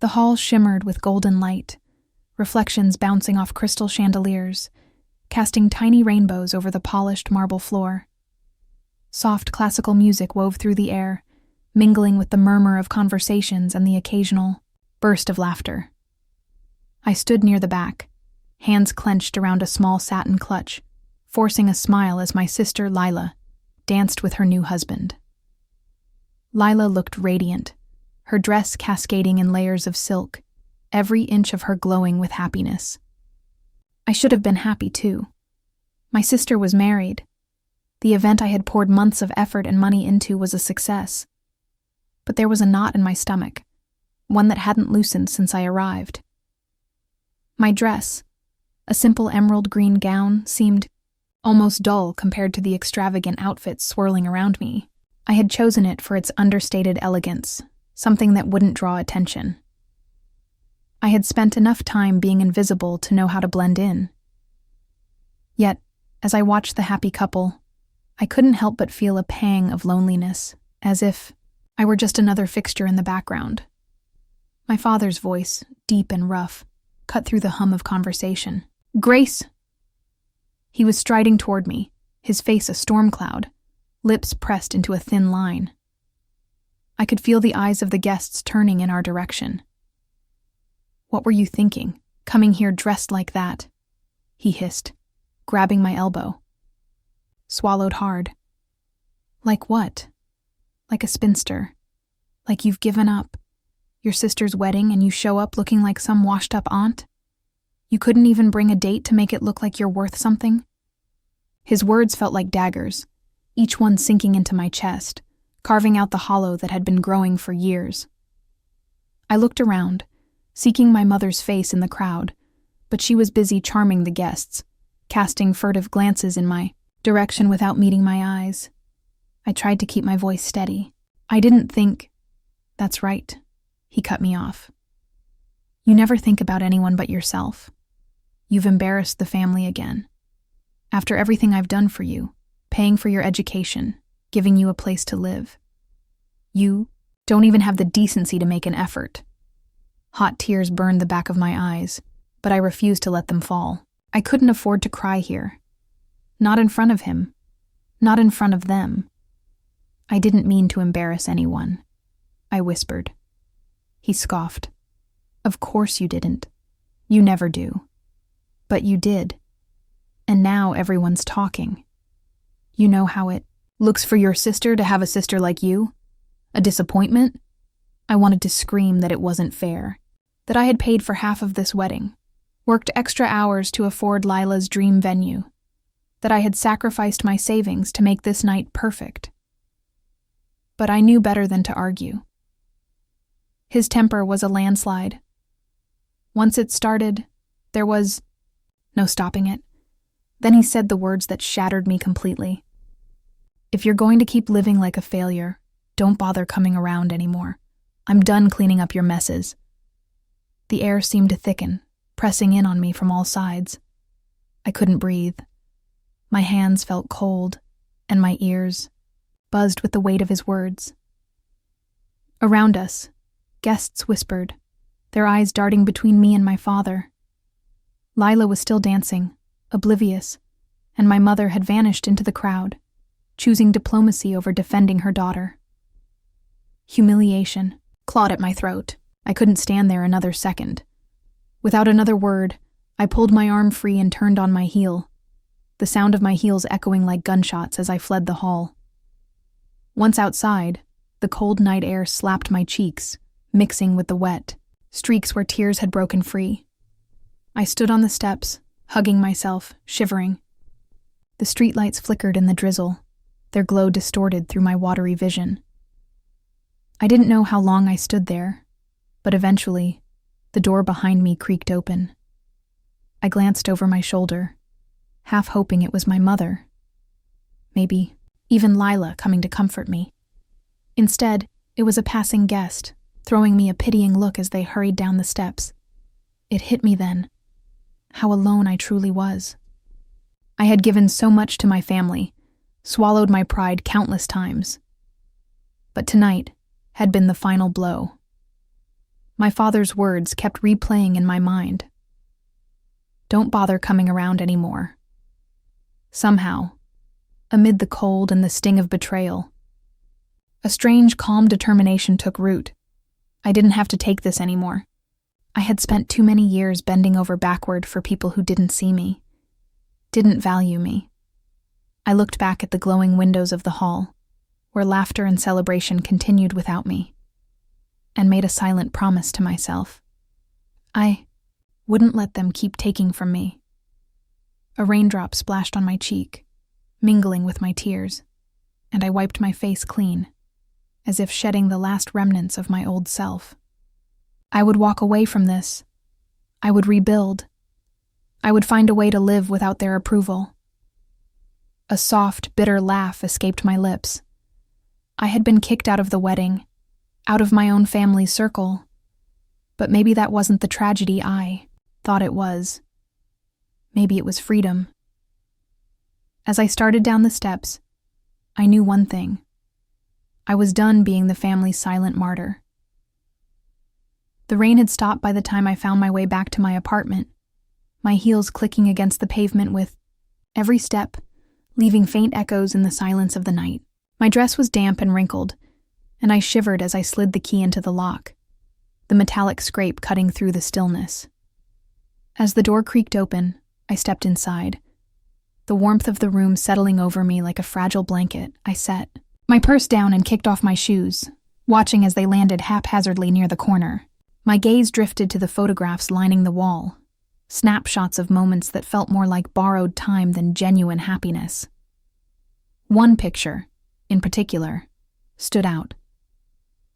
The hall shimmered with golden light, reflections bouncing off crystal chandeliers, casting tiny rainbows over the polished marble floor. Soft classical music wove through the air, mingling with the murmur of conversations and the occasional burst of laughter. I stood near the back, hands clenched around a small satin clutch, forcing a smile as my sister Lila danced with her new husband. Lila looked radiant, her dress cascading in layers of silk, every inch of her glowing with happiness. I should have been happy too. My sister was married. The event I had poured months of effort and money into was a success. But there was a knot in my stomach, one that hadn't loosened since I arrived. My dress, a simple emerald green gown, seemed almost dull compared to the extravagant outfits swirling around me. I had chosen it for its understated elegance, something that wouldn't draw attention. I had spent enough time being invisible to know how to blend in. Yet, as I watched the happy couple, I couldn't help but feel a pang of loneliness, as if I were just another fixture in the background. My father's voice, deep and rough, cut through the hum of conversation. "Grace!" He was striding toward me, his face a storm cloud, lips pressed into a thin line. I could feel the eyes of the guests turning in our direction. "What were you thinking, coming here dressed like that?" he hissed, grabbing my elbow. Swallowed hard. "Like what? Like a spinster. Like you've given up. Your sister's wedding and you show up looking like some washed-up aunt? You couldn't even bring a date to make it look like you're worth something?" His words felt like daggers, each one sinking into my chest, carving out the hollow that had been growing for years. I looked around, seeking my mother's face in the crowd, but she was busy charming the guests, casting furtive glances in my direction without meeting my eyes. I tried to keep my voice steady. "I didn't think—" "That's right," he cut me off. "You never think about anyone but yourself. You've embarrassed the family again. After everything I've done for you, paying for your education, giving you a place to live. You don't even have the decency to make an effort." Hot tears burned the back of my eyes, but I refused to let them fall. I couldn't afford to cry here. Not in front of him. Not in front of them. "I didn't mean to embarrass anyone," I whispered. He scoffed. "Of course you didn't. You never do. But you did. And now everyone's talking. You know how it looks for your sister to have a sister like you? A disappointment?" I wanted to scream that it wasn't fair, that I had paid for half of this wedding, worked extra hours to afford Lila's dream venue, that I had sacrificed my savings to make this night perfect. But I knew better than to argue. His temper was a landslide. Once it started, there was no stopping it. Then he said the words that shattered me completely. "If you're going to keep living like a failure, don't bother coming around anymore. I'm done cleaning up your messes." The air seemed to thicken, pressing in on me from all sides. I couldn't breathe. My hands felt cold, and my ears buzzed with the weight of his words. Around us, guests whispered, their eyes darting between me and my father. Lila was still dancing, oblivious, and my mother had vanished into the crowd, choosing diplomacy over defending her daughter. Humiliation clawed at my throat. I couldn't stand there another second. Without another word, I pulled my arm free and turned on my heel, the sound of my heels echoing like gunshots as I fled the hall. Once outside, the cold night air slapped my cheeks, mixing with the wet, streaks where tears had broken free. I stood on the steps, hugging myself, shivering. The streetlights flickered in the drizzle, their glow distorted through my watery vision. I didn't know how long I stood there, but eventually, the door behind me creaked open. I glanced over my shoulder, half hoping it was my mother. Maybe even Lila coming to comfort me. Instead, it was a passing guest, throwing me a pitying look as they hurried down the steps. It hit me then, how alone I truly was. I had given so much to my family, swallowed my pride countless times. But tonight had been the final blow. My father's words kept replaying in my mind. Don't bother coming around anymore. Somehow, amid the cold and the sting of betrayal, a strange, calm determination took root. I didn't have to take this anymore. I had spent too many years bending over backward for people who didn't see me, didn't value me. I looked back at the glowing windows of the hall, where laughter and celebration continued without me, and made a silent promise to myself. I wouldn't let them keep taking from me. A raindrop splashed on my cheek, mingling with my tears, and I wiped my face clean, as if shedding the last remnants of my old self. I would walk away from this. I would rebuild. I would find a way to live without their approval. A soft, bitter laugh escaped my lips. I had been kicked out of the wedding, out of my own family's circle, but maybe that wasn't the tragedy I thought it was. Maybe it was freedom. As I started down the steps, I knew one thing. I was done being the family's silent martyr. The rain had stopped by the time I found my way back to my apartment, my heels clicking against the pavement with every step, leaving faint echoes in the silence of the night. My dress was damp and wrinkled, and I shivered as I slid the key into the lock, the metallic scrape cutting through the stillness. As the door creaked open, I stepped inside. The warmth of the room settling over me like a fragile blanket, I sat my purse down and kicked off my shoes, watching as they landed haphazardly near the corner. My gaze drifted to the photographs lining the wall, snapshots of moments that felt more like borrowed time than genuine happiness. One picture, in particular, stood out.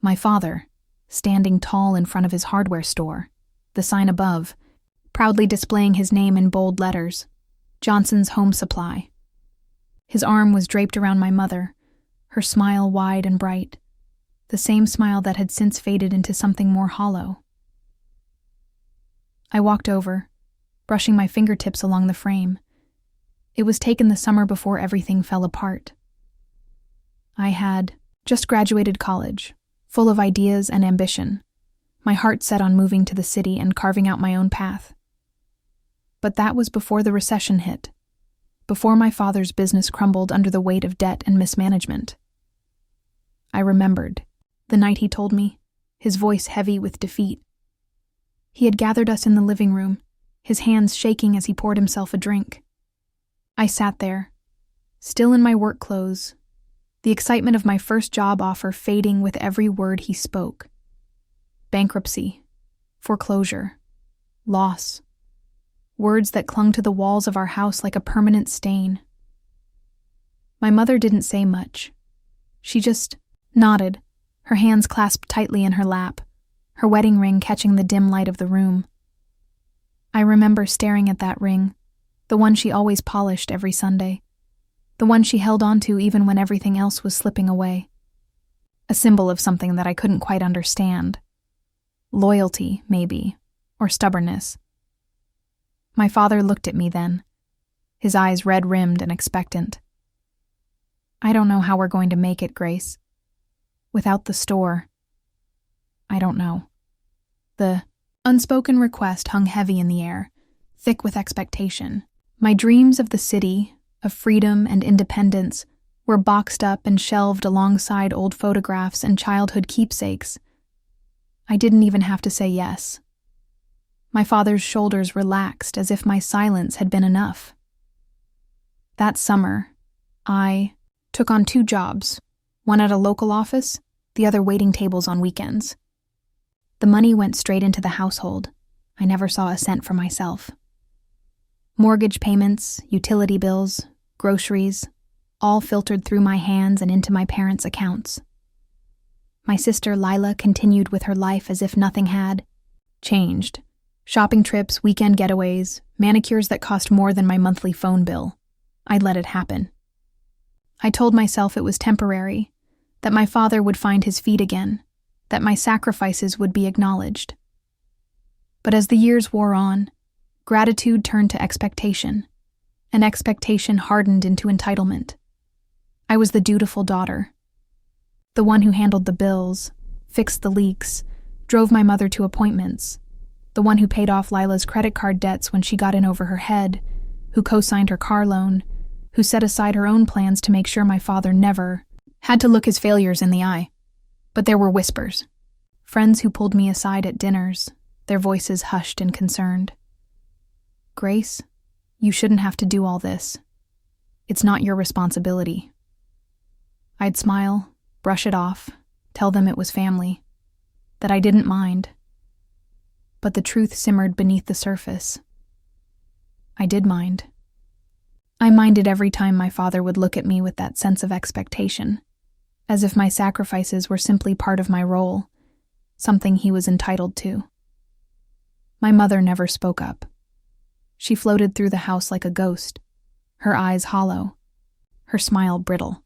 My father, standing tall in front of his hardware store, the sign above, proudly displaying his name in bold letters, Johnson's Home Supply. His arm was draped around my mother, her smile wide and bright, the same smile that had since faded into something more hollow. I walked over, brushing my fingertips along the frame. It was taken the summer before everything fell apart. I had just graduated college, full of ideas and ambition, my heart set on moving to the city and carving out my own path. But that was before the recession hit, before my father's business crumbled under the weight of debt and mismanagement. I remembered the night he told me, his voice heavy with defeat. He had gathered us in the living room, his hands shaking as he poured himself a drink. I sat there, still in my work clothes, the excitement of my first job offer fading with every word he spoke. Bankruptcy, foreclosure, loss, words that clung to the walls of our house like a permanent stain. My mother didn't say much. She just nodded, her hands clasped tightly in her lap, her wedding ring catching the dim light of the room. I remember staring at that ring, the one she always polished every Sunday, the one she held onto even when everything else was slipping away. A symbol of something that I couldn't quite understand. Loyalty, maybe, or stubbornness. My father looked at me then, his eyes red-rimmed and expectant. I don't know how we're going to make it, Grace. Without the store, I don't know. The unspoken request hung heavy in the air, thick with expectation. My dreams of the city, of freedom and independence, were boxed up and shelved alongside old photographs and childhood keepsakes. I didn't even have to say yes. My father's shoulders relaxed as if my silence had been enough. That summer, I took on 2 jobs, one at a local office, the other waiting tables on weekends. The money went straight into the household. I never saw a cent for myself. Mortgage payments, utility bills, groceries, all filtered through my hands and into my parents' accounts. My sister Lila continued with her life as if nothing had changed. Shopping trips, weekend getaways, manicures that cost more than my monthly phone bill. I'd let it happen. I told myself it was temporary, that my father would find his feet again, that my sacrifices would be acknowledged. But as the years wore on, gratitude turned to expectation, and expectation hardened into entitlement. I was the dutiful daughter, the one who handled the bills, fixed the leaks, drove my mother to appointments, the one who paid off Lila's credit card debts when she got in over her head, who co-signed her car loan, who set aside her own plans to make sure my father never had to look his failures in the eye. But there were whispers. Friends who pulled me aside at dinners, their voices hushed and concerned. "Grace, you shouldn't have to do all this. It's not your responsibility." I'd smile, brush it off, tell them it was family, that I didn't mind. But the truth simmered beneath the surface. I did mind. I minded every time my father would look at me with that sense of expectation, as if my sacrifices were simply part of my role, something he was entitled to. My mother never spoke up. She floated through the house like a ghost, her eyes hollow, her smile brittle.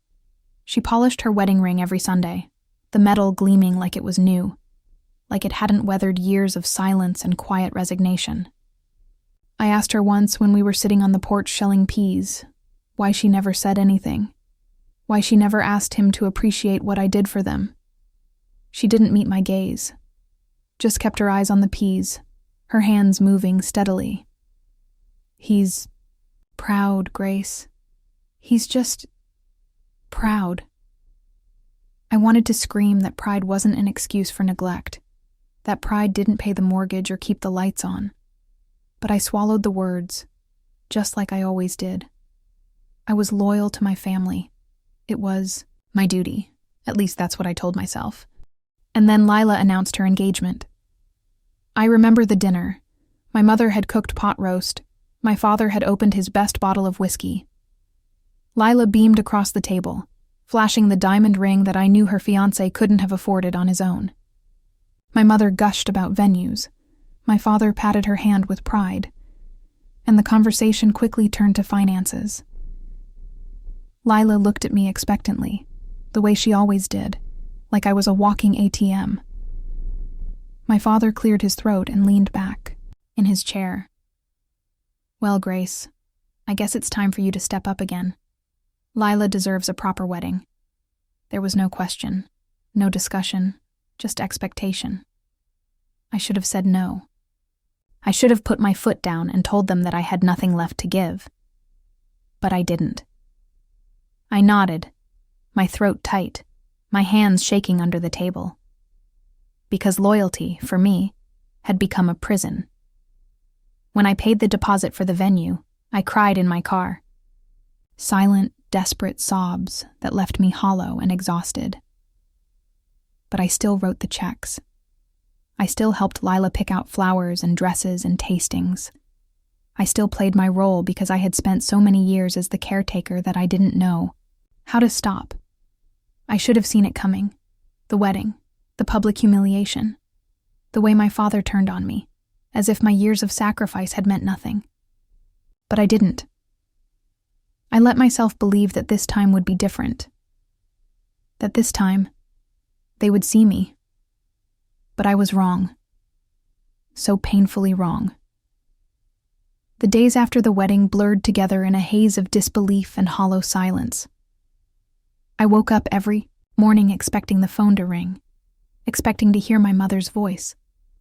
She polished her wedding ring every Sunday, the metal gleaming like it was new, like it hadn't weathered years of silence and quiet resignation. I asked her once when we were sitting on the porch shelling peas, why she never said anything, why she never asked him to appreciate what I did for them. She didn't meet my gaze, just kept her eyes on the peas, her hands moving steadily. "He's proud, Grace. He's just proud." I wanted to scream that pride wasn't an excuse for neglect, that pride didn't pay the mortgage or keep the lights on. But I swallowed the words, just like I always did. I was loyal to my family. It was my duty. At least that's what I told myself. And then Lila announced her engagement. I remember the dinner. My mother had cooked pot roast. My father had opened his best bottle of whiskey. Lila beamed across the table, flashing the diamond ring that I knew her fiancé couldn't have afforded on his own. My mother gushed about venues. My father patted her hand with pride, and the conversation quickly turned to finances. Lila looked at me expectantly, the way she always did, like I was a walking ATM. My father cleared his throat and leaned back, in his chair. "Well, Grace, I guess it's time for you to step up again. Lila deserves a proper wedding." There was no question, no discussion, just expectation. I should have said no. I should have put my foot down and told them that I had nothing left to give. But I didn't. I nodded, my throat tight, my hands shaking under the table. Because loyalty, for me, had become a prison. When I paid the deposit for the venue, I cried in my car. Silent, desperate sobs that left me hollow and exhausted. But I still wrote the checks. I still helped Lila pick out flowers and dresses and tastings. I still played my role because I had spent so many years as the caretaker that I didn't know how to stop. I should have seen it coming. The wedding, the public humiliation, the way my father turned on me, as if my years of sacrifice had meant nothing. But I didn't. I let myself believe that this time would be different. That this time, they would see me. But I was wrong. So painfully wrong. The days after the wedding blurred together in a haze of disbelief and hollow silence. I woke up every morning expecting the phone to ring, expecting to hear my mother's voice,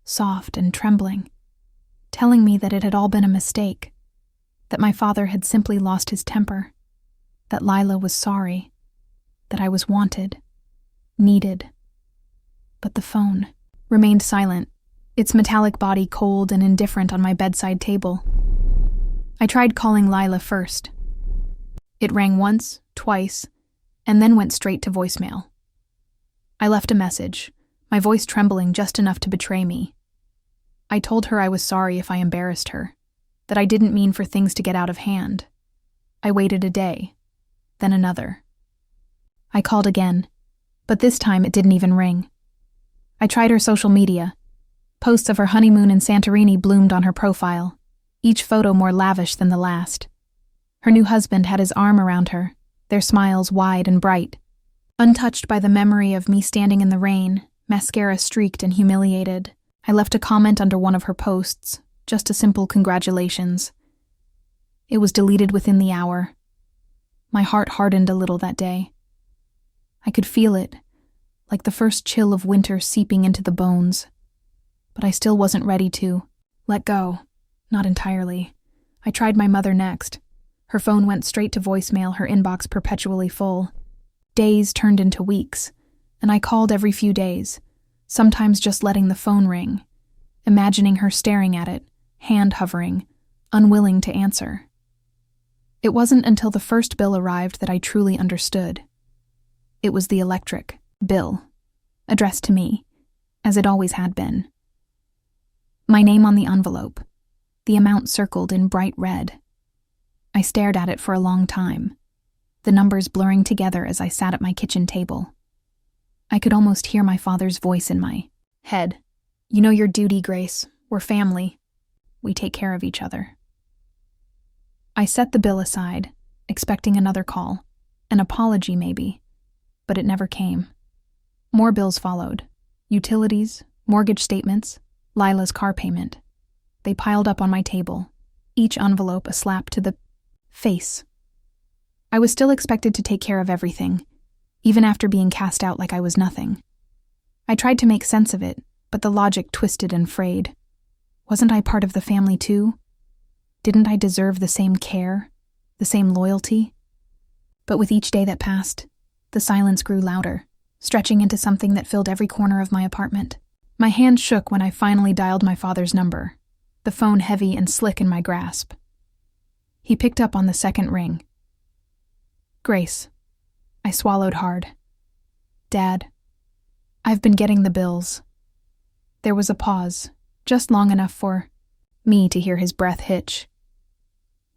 soft and trembling, telling me that it had all been a mistake, that my father had simply lost his temper, that Lila was sorry, that I was wanted, needed. But the phone remained silent, its metallic body cold and indifferent on my bedside table. I tried calling Lila first. It rang once, twice, and then went straight to voicemail. I left a message, my voice trembling just enough to betray me. I told her I was sorry if I embarrassed her, that I didn't mean for things to get out of hand. I waited a day, then another. I called again, but this time it didn't even ring. I tried her social media. Posts of her honeymoon in Santorini bloomed on her profile, each photo more lavish than the last. Her new husband had his arm around her, their smiles wide and bright. Untouched by the memory of me standing in the rain, mascara streaked and humiliated, I left a comment under one of her posts, just a simple congratulations. It was deleted within the hour. My heart hardened a little that day. I could feel it, like the first chill of winter seeping into the bones, but I still wasn't ready to let go. Not entirely. I tried my mother next. Her phone went straight to voicemail, her inbox perpetually full. Days turned into weeks, and I called every few days, sometimes just letting the phone ring, imagining her staring at it, hand hovering, unwilling to answer. It wasn't until the first bill arrived that I truly understood. It was the electric bill, addressed to me, as it always had been. My name on the envelope, the amount circled in bright red. I stared at it for a long time, the numbers blurring together as I sat at my kitchen table. I could almost hear my father's voice in my head. "You know your duty, Grace. We're family. We take care of each other." I set the bill aside, expecting another call, an apology maybe, but it never came. More bills followed. Utilities, mortgage statements, Lila's car payment. They piled up on my table, each envelope a slap to the face. I was still expected to take care of everything, even after being cast out like I was nothing. I tried to make sense of it, but the logic twisted and frayed. Wasn't I part of the family too? Didn't I deserve the same care, the same loyalty? But with each day that passed, the silence grew louder, stretching into something that filled every corner of my apartment. My hand shook when I finally dialed my father's number, the phone heavy and slick in my grasp. He picked up on the second ring. "Grace." I swallowed hard. "Dad, I've been getting the bills." There was a pause, just long enough for me to hear his breath hitch.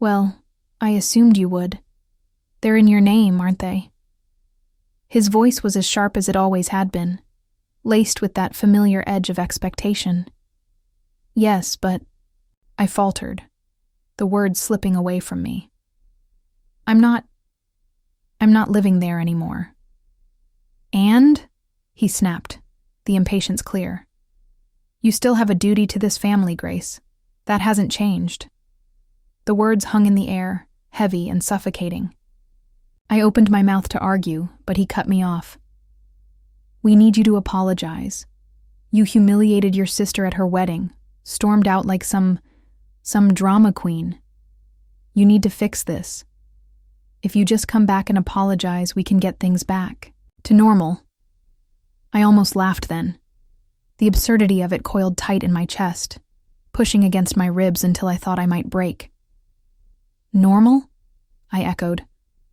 "Well, I assumed you would. They're in your name, aren't they?" His voice was as sharp as it always had been, laced with that familiar edge of expectation. "Yes, but—" I faltered, the words slipping away from me. I'm not living there anymore." "And?" he snapped, the impatience clear. "You still have a duty to this family, Grace. That hasn't changed." The words hung in the air, heavy and suffocating. I opened my mouth to argue, but he cut me off. "We need you to apologize. You humiliated your sister at her wedding, stormed out like some drama queen. You need to fix this. If you just come back and apologize, we can get things back to normal." I almost laughed then. The absurdity of it coiled tight in my chest, pushing against my ribs until I thought I might break. "Normal?" I echoed,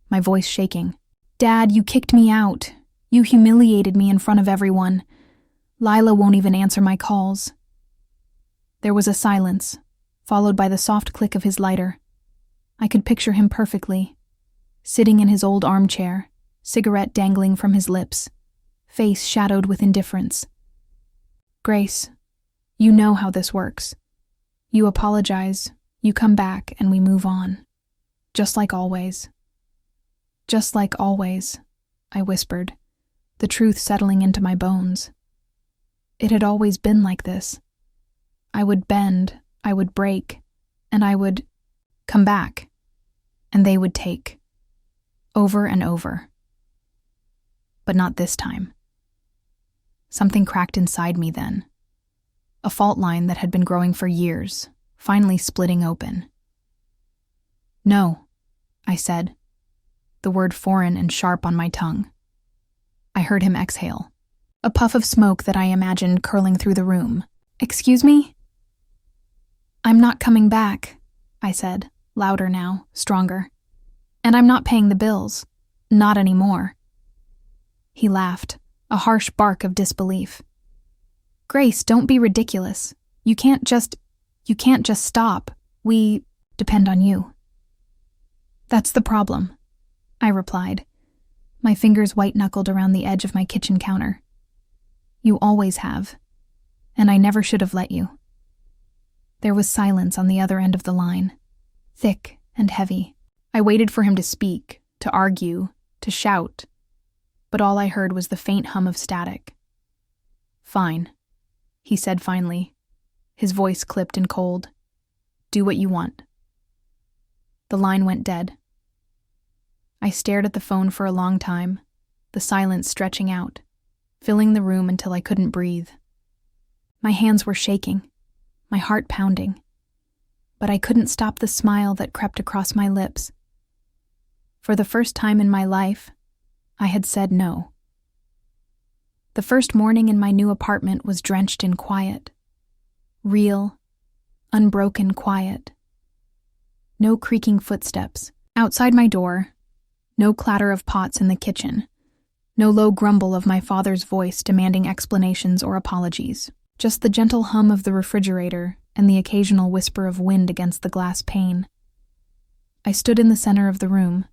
my voice shaking. "Dad, you kicked me out. You humiliated me in front of everyone. Lila won't even answer my calls." There was a silence, followed by the soft click of his lighter. I could picture him perfectly, sitting in his old armchair, cigarette dangling from his lips, face shadowed with indifference. "Grace, you know how this works. You apologize, you come back, and we move on. Just like always." "Just like always," I whispered, the truth settling into my bones. It had always been like this. I would bend, I would break, and I would come back, and they would take, over and over. But not this time. Something cracked inside me then. A fault line that had been growing for years, finally splitting open. "No," I said, the word foreign and sharp on my tongue. I heard him exhale, a puff of smoke that I imagined curling through the room. "Excuse me?" "I'm not coming back," I said, louder now, stronger. "And I'm not paying the bills. Not anymore." He laughed, a harsh bark of disbelief. "Grace, don't be ridiculous. You can't just stop. We depend on you." "That's the problem," I replied, my fingers white-knuckled around the edge of my kitchen counter. "You always have, and I never should have let you." There was silence on the other end of the line, thick and heavy. I waited for him to speak, to argue, to shout, but all I heard was the faint hum of static. "Fine," he said finally, his voice clipped and cold. "Do what you want." The line went dead. I stared at the phone for a long time, the silence stretching out, filling the room until I couldn't breathe. My hands were shaking, my heart pounding, but I couldn't stop the smile that crept across my lips. For the first time in my life, I had said no. The first morning in my new apartment was drenched in quiet. Real, unbroken quiet. No creaking footsteps outside my door, no clatter of pots in the kitchen, no low grumble of my father's voice demanding explanations or apologies, just the gentle hum of the refrigerator and the occasional whisper of wind against the glass pane. I stood in the center of the room,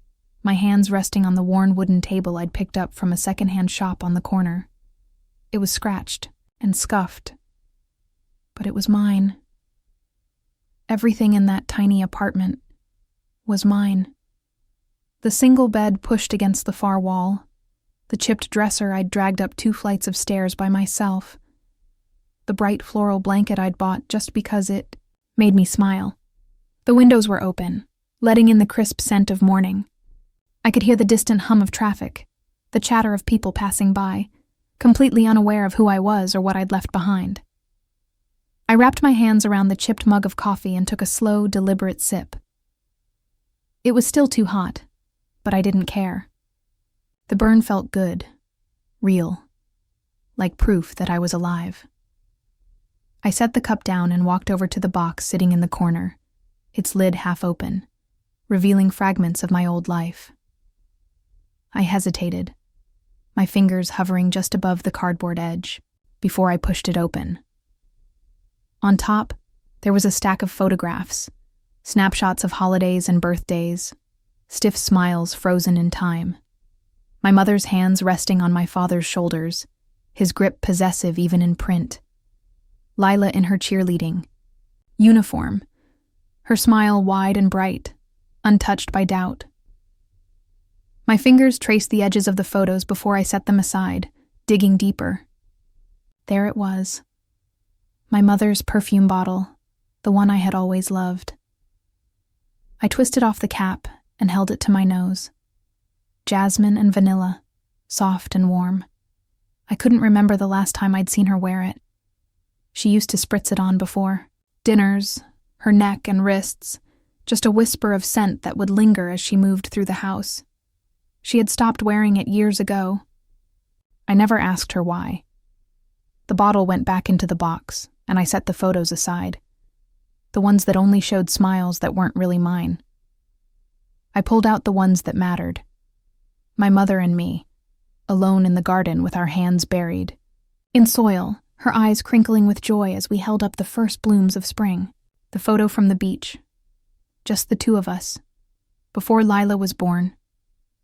my hands resting on the worn wooden table I'd picked up from a secondhand shop on the corner. It was scratched and scuffed, but it was mine. Everything in that tiny apartment was mine. The single bed pushed against the far wall, the chipped dresser I'd dragged up 2 flights of stairs by myself, the bright floral blanket I'd bought just because it made me smile. The windows were open, letting in the crisp scent of morning. I could hear the distant hum of traffic, the chatter of people passing by, completely unaware of who I was or what I'd left behind. I wrapped my hands around the chipped mug of coffee and took a slow, deliberate sip. It was still too hot, but I didn't care. The burn felt good, real, like proof that I was alive. I set the cup down and walked over to the box sitting in the corner, its lid half open, revealing fragments of my old life. I hesitated, my fingers hovering just above the cardboard edge, before I pushed it open. On top, there was a stack of photographs, snapshots of holidays and birthdays, stiff smiles frozen in time. My mother's hands resting on my father's shoulders, his grip possessive even in print. Lila in her cheerleading uniform, her smile wide and bright, untouched by doubt. My fingers traced the edges of the photos before I set them aside, digging deeper. There it was. My mother's perfume bottle, the one I had always loved. I twisted off the cap and held it to my nose. Jasmine and vanilla, soft and warm. I couldn't remember the last time I'd seen her wear it. She used to spritz it on before. Dinners, her neck and wrists, just a whisper of scent that would linger as she moved through the house. She had stopped wearing it years ago. I never asked her why. The bottle went back into the box, and I set the photos aside, the ones that only showed smiles that weren't really mine. I pulled out the ones that mattered. My mother and me, alone in the garden with our hands buried in soil, her eyes crinkling with joy as we held up the first blooms of spring. The photo from the beach. Just the 2 of us. Before Lila was born.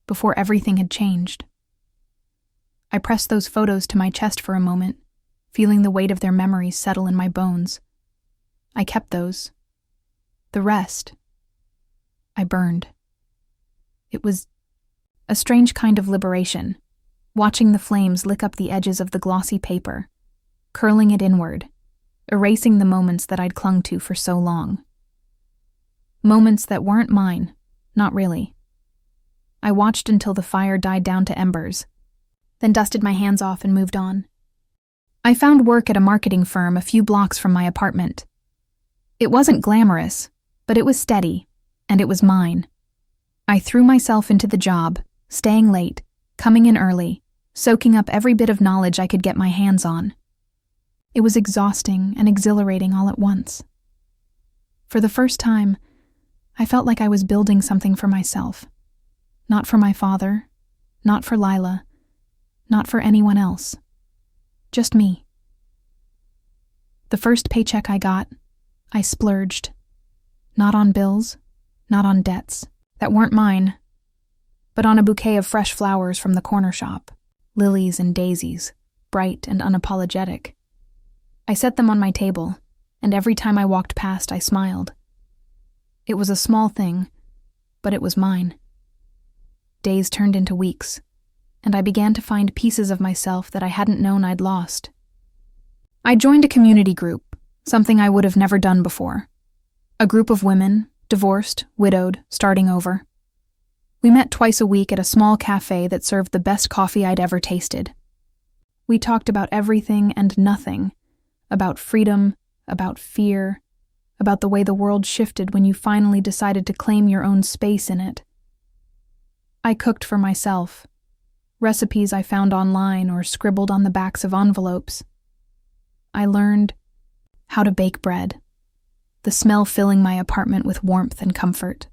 Before everything had changed. I pressed those photos to my chest for a moment, feeling the weight of their memories settle in my bones. I kept those. The rest, I burned. It was a strange kind of liberation, watching the flames lick up the edges of the glossy paper, curling it inward, erasing the moments that I'd clung to for so long. Moments that weren't mine, not really. I watched until the fire died down to embers, then dusted my hands off and moved on. I found work at a marketing firm a few blocks from my apartment. It wasn't glamorous, but it was steady, and it was mine. I threw myself into the job, staying late, coming in early, soaking up every bit of knowledge I could get my hands on. It was exhausting and exhilarating all at once. For the first time, I felt like I was building something for myself. Not for my father, not for Lila, not for anyone else. Just me. The first paycheck I got, I splurged. Not on bills, not on debts that weren't mine, but on a bouquet of fresh flowers from the corner shop, lilies and daisies, bright and unapologetic. I set them on my table, and every time I walked past, I smiled. It was a small thing, but it was mine. Days turned into weeks, and I began to find pieces of myself that I hadn't known I'd lost. I joined a community group, something I would have never done before. A group of women, divorced, widowed, starting over. We met twice a week at a small cafe that served the best coffee I'd ever tasted. We talked about everything and nothing, about freedom, about fear, about the way the world shifted when you finally decided to claim your own space in it. I cooked for myself, recipes I found online or scribbled on the backs of envelopes. I learned how to bake bread, the smell filling my apartment with warmth and comfort.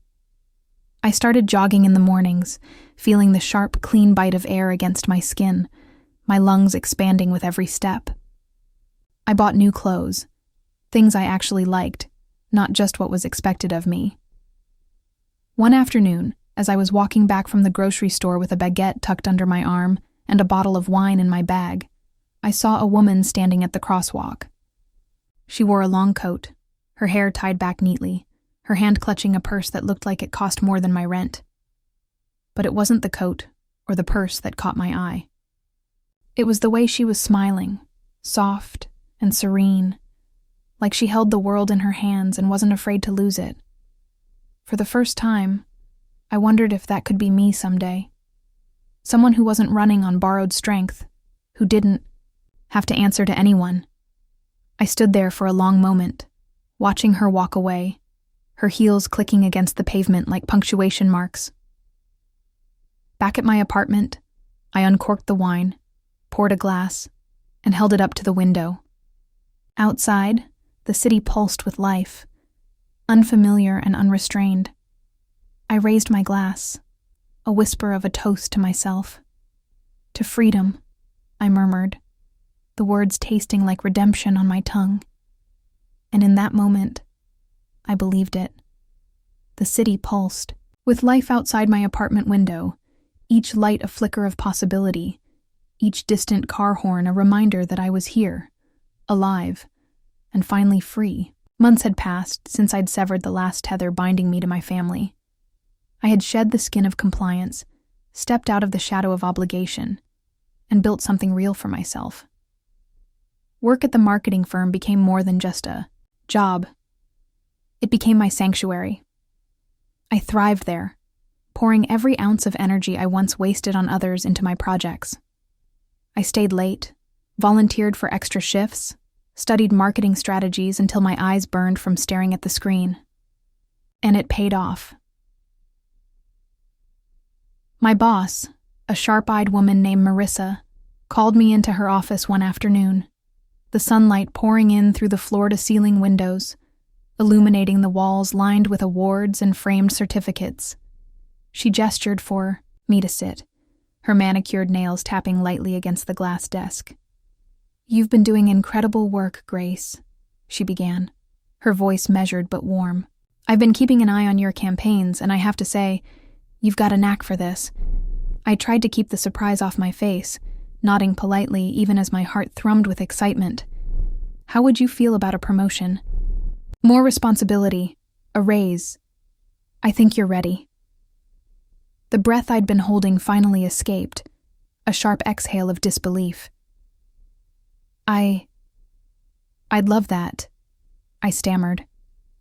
I started jogging in the mornings, feeling the sharp, clean bite of air against my skin, my lungs expanding with every step. I bought new clothes, things I actually liked, not just what was expected of me. One afternoon, as I was walking back from the grocery store with a baguette tucked under my arm and a bottle of wine in my bag, I saw a woman standing at the crosswalk. She wore a long coat, her hair tied back neatly, her hand clutching a purse that looked like it cost more than my rent. But it wasn't the coat or the purse that caught my eye. It was the way she was smiling, soft and serene, like she held the world in her hands and wasn't afraid to lose it. For the first time, I wondered if that could be me someday. Someone who wasn't running on borrowed strength, who didn't have to answer to anyone. I stood there for a long moment, watching her walk away, her heels clicking against the pavement like punctuation marks. Back at my apartment, I uncorked the wine, poured a glass, and held it up to the window. Outside, the city pulsed with life, unfamiliar and unrestrained. I raised my glass, a whisper of a toast to myself. To freedom, I murmured, the words tasting like redemption on my tongue. And in that moment, I believed it. The city pulsed, with life outside my apartment window, each light a flicker of possibility, each distant car horn a reminder that I was here, alive, and finally free. Months had passed since I'd severed the last tether binding me to my family. I had shed the skin of compliance, stepped out of the shadow of obligation, and built something real for myself. Work at the marketing firm became more than just a job. It became my sanctuary. I thrived there, pouring every ounce of energy I once wasted on others into my projects. I stayed late, volunteered for extra shifts, studied marketing strategies until my eyes burned from staring at the screen. And it paid off. My boss, a sharp-eyed woman named Marissa, called me into her office one afternoon, the sunlight pouring in through the floor-to-ceiling windows, illuminating the walls lined with awards and framed certificates. She gestured for me to sit, her manicured nails tapping lightly against the glass desk. "You've been doing incredible work, Grace," she began, her voice measured but warm. "I've been keeping an eye on your campaigns, and I have to say, you've got a knack for this." I tried to keep the surprise off my face, nodding politely even as my heart thrummed with excitement. "How would you feel about a promotion? More responsibility, a raise. I think you're ready." The breath I'd been holding finally escaped, a sharp exhale of disbelief. I'd love that," I stammered,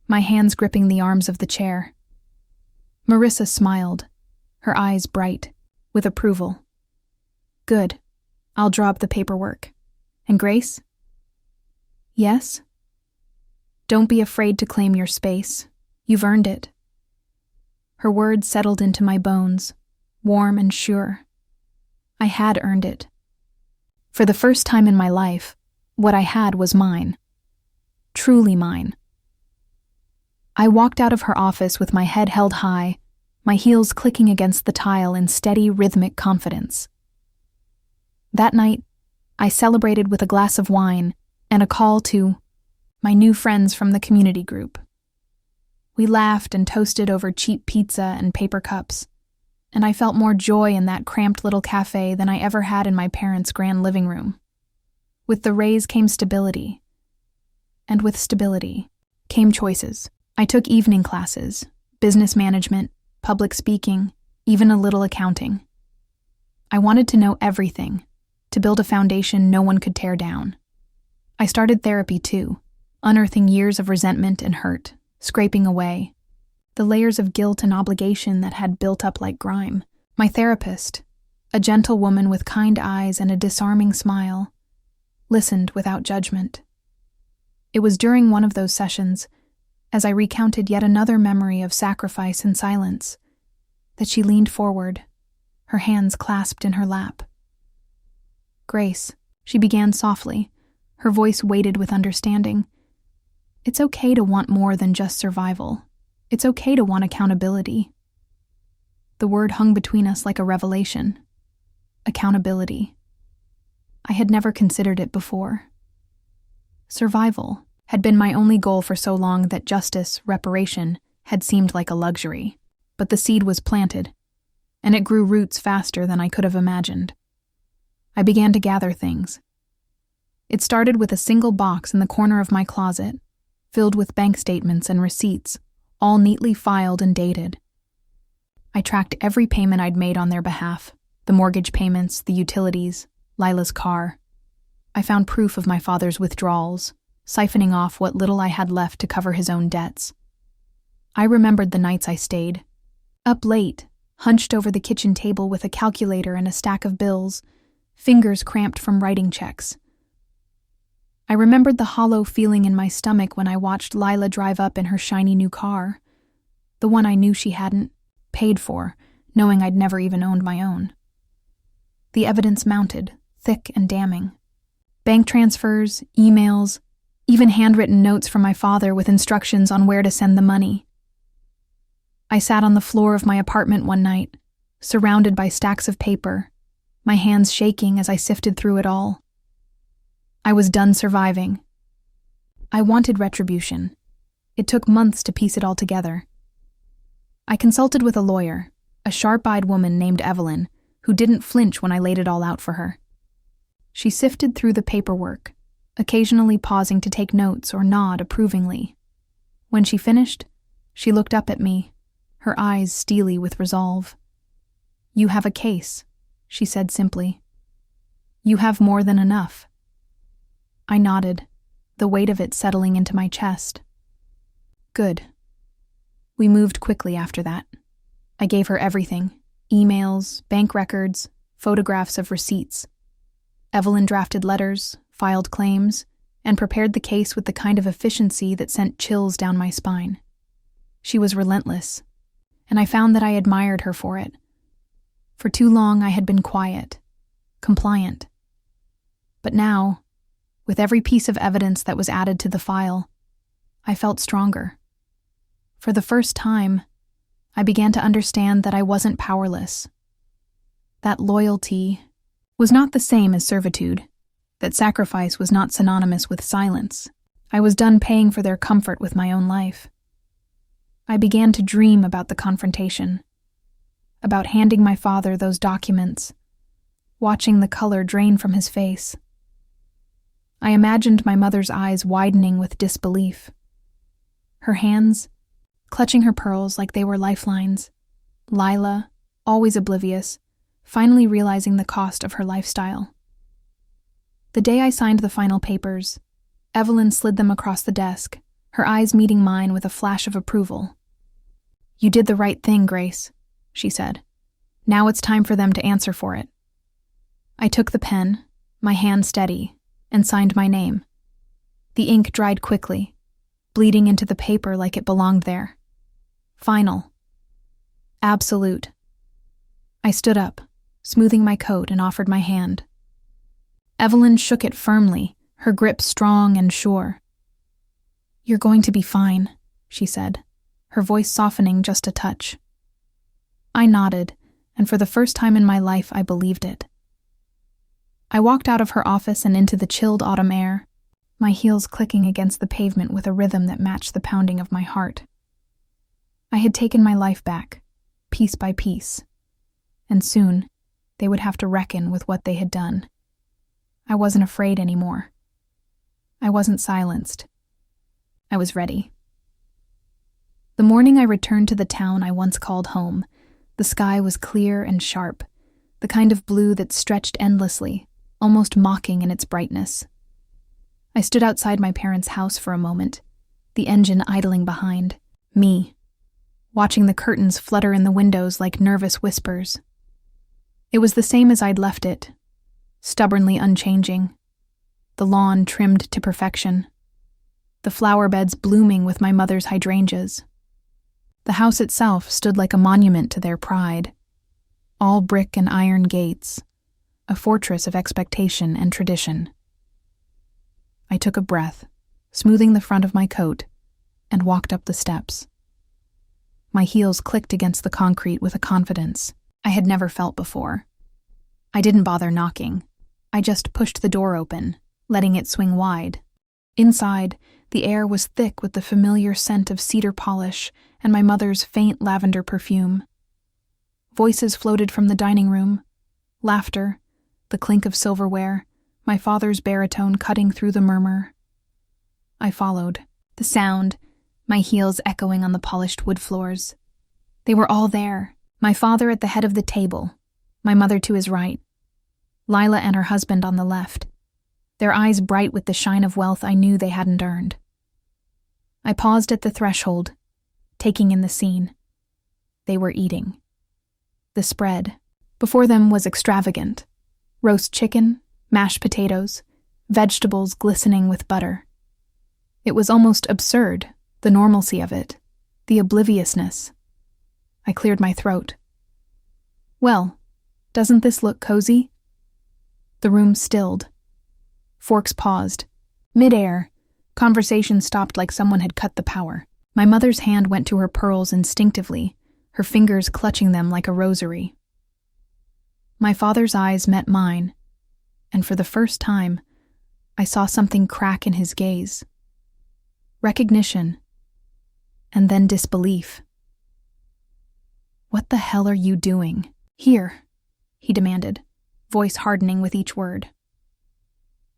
my hands gripping the arms of the chair. Marissa smiled, her eyes bright, with approval. "Good. I'll draw up the paperwork. And Grace?" "Yes?" "Don't be afraid to claim your space. You've earned it." Her words settled into my bones, warm and sure. I had earned it. For the first time in my life, what I had was mine. Truly mine. I walked out of her office with my head held high, my heels clicking against the tile in steady, rhythmic confidence. That night, I celebrated with a glass of wine and a call to my new friends from the community group. We laughed and toasted over cheap pizza and paper cups, and I felt more joy in that cramped little cafe than I ever had in my parents' grand living room. With the raise came stability, and with stability came choices. I took evening classes, business management, public speaking, even a little accounting. I wanted to know everything, to build a foundation no one could tear down. I started therapy too, unearthing years of resentment and hurt, scraping away the layers of guilt and obligation that had built up like grime. My therapist, a gentle woman with kind eyes and a disarming smile, listened without judgment. It was during one of those sessions, as I recounted yet another memory of sacrifice and silence, that she leaned forward, her hands clasped in her lap. "Grace," she began softly, her voice weighted with understanding. "It's okay to want more than just survival. It's okay to want accountability." The word hung between us like a revelation. Accountability. I had never considered it before. Survival had been my only goal for so long that justice, reparation, had seemed like a luxury. But the seed was planted, and it grew roots faster than I could have imagined. I began to gather things. It started with a single box in the corner of my closet, filled with bank statements and receipts, all neatly filed and dated. I tracked every payment I'd made on their behalf, the mortgage payments, the utilities, Lila's car. I found proof of my father's withdrawals, siphoning off what little I had left to cover his own debts. I remembered the nights I stayed, up late, hunched over the kitchen table with a calculator and a stack of bills, fingers cramped from writing checks. I remembered the hollow feeling in my stomach when I watched Lila drive up in her shiny new car, the one I knew she hadn't paid for, knowing I'd never even owned my own. The evidence mounted, thick and damning. Bank transfers, emails, even handwritten notes from my father with instructions on where to send the money. I sat on the floor of my apartment one night, surrounded by stacks of paper, my hands shaking as I sifted through it all. I was done surviving. I wanted retribution. It took months to piece it all together. I consulted with a lawyer, a sharp-eyed woman named Evelyn, who didn't flinch when I laid it all out for her. She sifted through the paperwork, occasionally pausing to take notes or nod approvingly. When she finished, she looked up at me, her eyes steely with resolve. "You have a case," she said simply. "You have more than enough." I nodded, the weight of it settling into my chest. Good. We moved quickly after that. I gave her everything: emails, bank records, photographs of receipts. Evelyn drafted letters, filed claims, and prepared the case with the kind of efficiency that sent chills down my spine. She was relentless, and I found that I admired her for it. For too long I had been quiet, compliant. But now, with every piece of evidence that was added to the file, I felt stronger. For the first time, I began to understand that I wasn't powerless. That loyalty was not the same as servitude, that sacrifice was not synonymous with silence. I was done paying for their comfort with my own life. I began to dream about the confrontation, about handing my father those documents, watching the color drain from his face. I imagined my mother's eyes widening with disbelief, her hands clutching her pearls like they were lifelines, Lila, always oblivious, finally realizing the cost of her lifestyle. The day I signed the final papers, Evelyn slid them across the desk, her eyes meeting mine with a flash of approval. "You did the right thing, Grace," she said. "Now it's time for them to answer for it." I took the pen, my hand steady, and signed my name. The ink dried quickly, bleeding into the paper like it belonged there. Final. Absolute. I stood up, smoothing my coat, and offered my hand. Evelyn shook it firmly, her grip strong and sure. "You're going to be fine," she said, her voice softening just a touch. I nodded, and for the first time in my life I believed it. I walked out of her office and into the chilled autumn air, my heels clicking against the pavement with a rhythm that matched the pounding of my heart. I had taken my life back, piece by piece, and soon they would have to reckon with what they had done. I wasn't afraid anymore. I wasn't silenced. I was ready. The morning I returned to the town I once called home, the sky was clear and sharp, the kind of blue that stretched endlessly, almost mocking in its brightness. I stood outside my parents' house for a moment, the engine idling behind, me, watching the curtains flutter in the windows like nervous whispers. It was the same as I'd left it, stubbornly unchanging, the lawn trimmed to perfection. the flower beds blooming with my mother's hydrangeas. The house itself stood like a monument to their pride. All brick and iron gates, a fortress of expectation and tradition. I took a breath, smoothing the front of my coat, and walked up the steps. My heels clicked against the concrete with a confidence I had never felt before. I didn't bother knocking. I just pushed the door open, letting it swing wide. Inside, the air was thick with the familiar scent of cedar polish and my mother's faint lavender perfume. Voices floated from the dining room, laughter, the clink of silverware, my father's baritone cutting through the murmur. I followed, the sound, my heels echoing on the polished wood floors. They were all there, my father at the head of the table, my mother to his right, Lila and her husband on the left, their eyes bright with the shine of wealth I knew they hadn't earned. I paused at the threshold, taking in the scene. They were eating. The spread before them was extravagant. Roast chicken, mashed potatoes, vegetables glistening with butter. It was almost absurd, the normalcy of it, the obliviousness. I cleared my throat. Well, doesn't this look cozy? The room stilled. Forks paused. Mid-air, conversation stopped like someone had cut the power. My mother's hand went to her pearls instinctively, her fingers clutching them like a rosary. My father's eyes met mine, and for the first time, I saw something crack in his gaze. Recognition, and then disbelief. "What the hell are you doing? Here," he demanded, voice hardening with each word.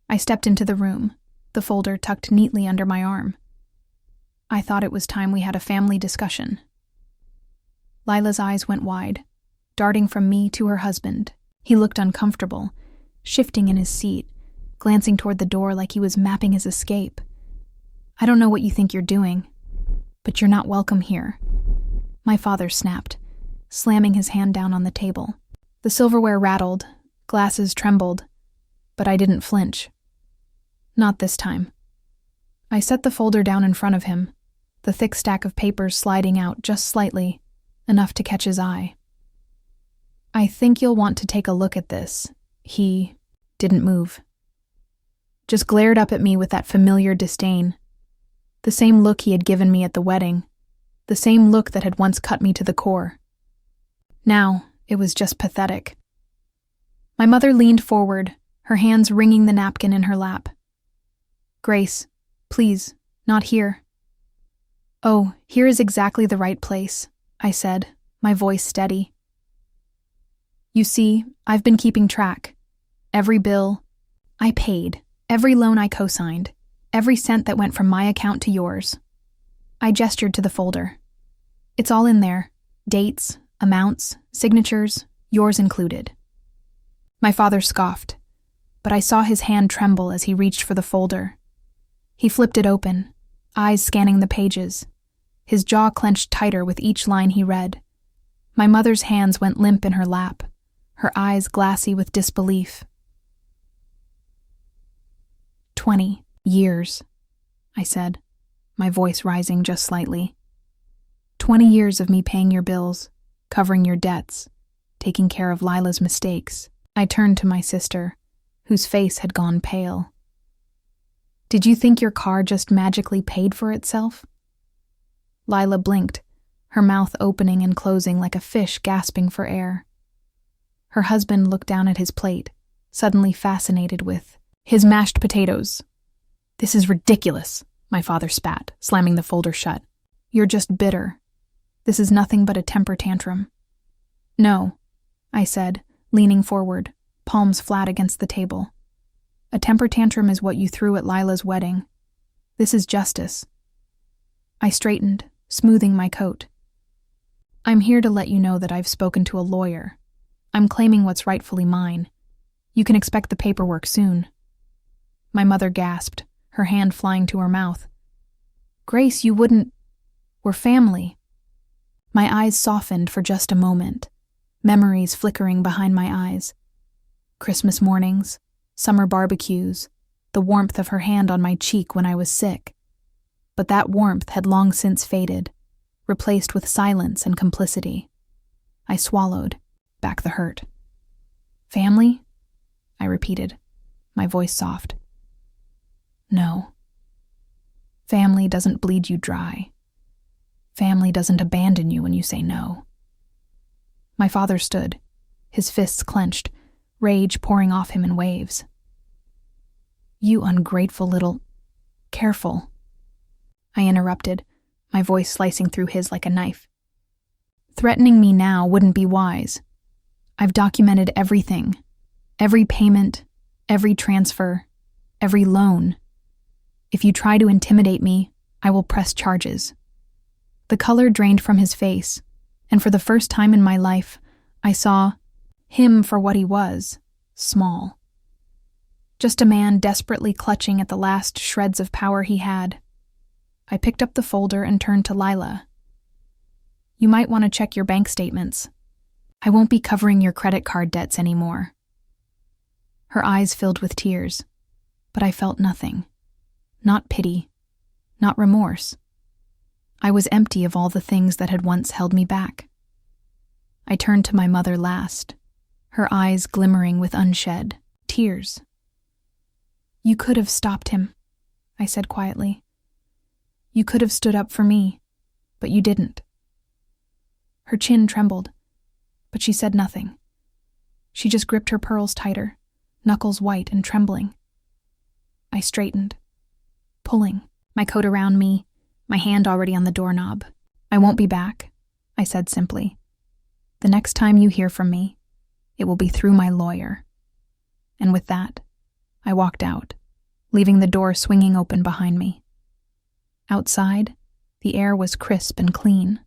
I stepped into the room, the folder tucked neatly under my arm. I thought it was time we had a family discussion. Lila's eyes went wide, darting from me to her husband. He looked uncomfortable, shifting in his seat, glancing toward the door like he was mapping his escape. "I don't know what you think you're doing, but you're not welcome here," my father snapped, slamming his hand down on the table. The silverware rattled, glasses trembled, but I didn't flinch. Not this time. I set the folder down in front of him, the thick stack of papers sliding out just slightly, enough to catch his eye. "I think you'll want to take a look at this." He didn't move. Just glared up at me with that familiar disdain. The same look he had given me at the wedding. The same look that had once cut me to the core. Now, it was just pathetic. My mother leaned forward, her hands wringing the napkin in her lap. "Grace, please, not here." "Oh, here is exactly the right place," I said, my voice steady. "You see, I've been keeping track. Every bill I paid, every loan I co-signed, every cent that went from my account to yours." I gestured to the folder. "It's all in there. Dates, amounts, signatures, yours included." My father scoffed, but I saw his hand tremble as he reached for the folder. He flipped it open, eyes scanning the pages. His jaw clenched tighter with each line he read. My mother's hands went limp in her lap, her eyes glassy with disbelief. 20 years, I said, my voice rising just slightly. 20 years of me paying your bills, covering your debts, taking care of Lila's mistakes. I turned to my sister, whose face had gone pale. "Did you think your car just magically paid for itself?" Lila blinked, her mouth opening and closing like a fish gasping for air. Her husband looked down at his plate, suddenly fascinated with his mashed potatoes. "This is ridiculous," my father spat, slamming the folder shut. "You're just bitter. This is nothing but a temper tantrum." "No," I said, leaning forward, palms flat against the table. "A temper tantrum is what you threw at Lila's wedding. This is justice." I straightened, smoothing my coat. "I'm here to let you know that I've spoken to a lawyer. I'm claiming what's rightfully mine. You can expect the paperwork soon." My mother gasped, her hand flying to her mouth. "Grace, you wouldn't... We're family." My eyes softened for just a moment, memories flickering behind my eyes. Christmas mornings, summer barbecues, the warmth of her hand on my cheek when I was sick. but that warmth had long since faded, replaced with silence and complicity. I swallowed back the hurt. "Family?" I repeated, my voice soft. "No. Family doesn't bleed you dry. Family doesn't abandon you when you say no." My father stood, his fists clenched, rage pouring off him in waves. "You ungrateful little—" "Careful," I interrupted, my voice slicing through his like a knife. "Threatening me now wouldn't be wise. I've documented everything, every payment, every transfer, every loan. If you try to intimidate me, I will press charges." The color drained from his face, and for the first time in my life, I saw him for what he was, small. Just a man desperately clutching at the last shreds of power he had. I picked up the folder and turned to Lila. "You might want to check your bank statements. I won't be covering your credit card debts anymore." Her eyes filled with tears, but I felt nothing. Not pity, not remorse. I was empty of all the things that had once held me back. I turned to my mother last, her eyes glimmering with unshed tears. "You could have stopped him," I said quietly. "You could have stood up for me, but you didn't." Her chin trembled, but she said nothing. She just gripped her pearls tighter, knuckles white and trembling. I straightened, pulling, my coat around me, my hand already on the doorknob. "I won't be back," I said simply. "The next time you hear from me, it will be through my lawyer." And with that, I walked out, leaving the door swinging open behind me. Outside, the air was crisp and clean,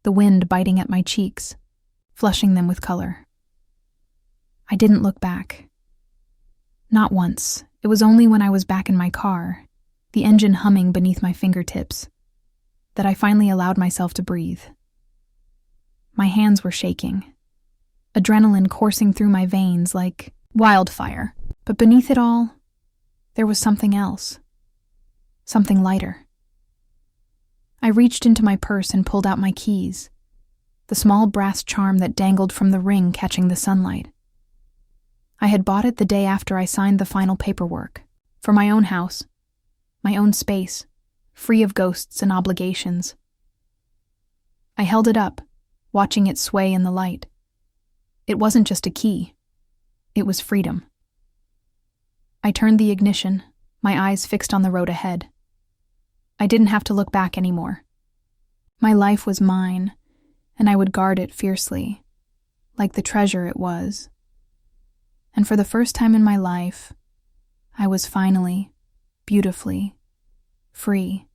the wind biting at my cheeks, flushing them with color. I didn't look back. Not once. It was only when I was back in my car, the engine humming beneath my fingertips, that I finally allowed myself to breathe. My hands were shaking, adrenaline coursing through my veins like wildfire, but beneath it all, there was something else, something lighter. I reached into my purse and pulled out my keys, the small brass charm that dangled from the ring catching the sunlight. I had bought it the day after I signed the final paperwork, for my own house, my own space, free of ghosts and obligations. I held it up, watching it sway in the light. It wasn't just a key. It was freedom. I turned the ignition, my eyes fixed on the road ahead. I didn't have to look back anymore. My life was mine, and I would guard it fiercely, like the treasure it was. And for the first time in my life, I was finally, beautifully, free.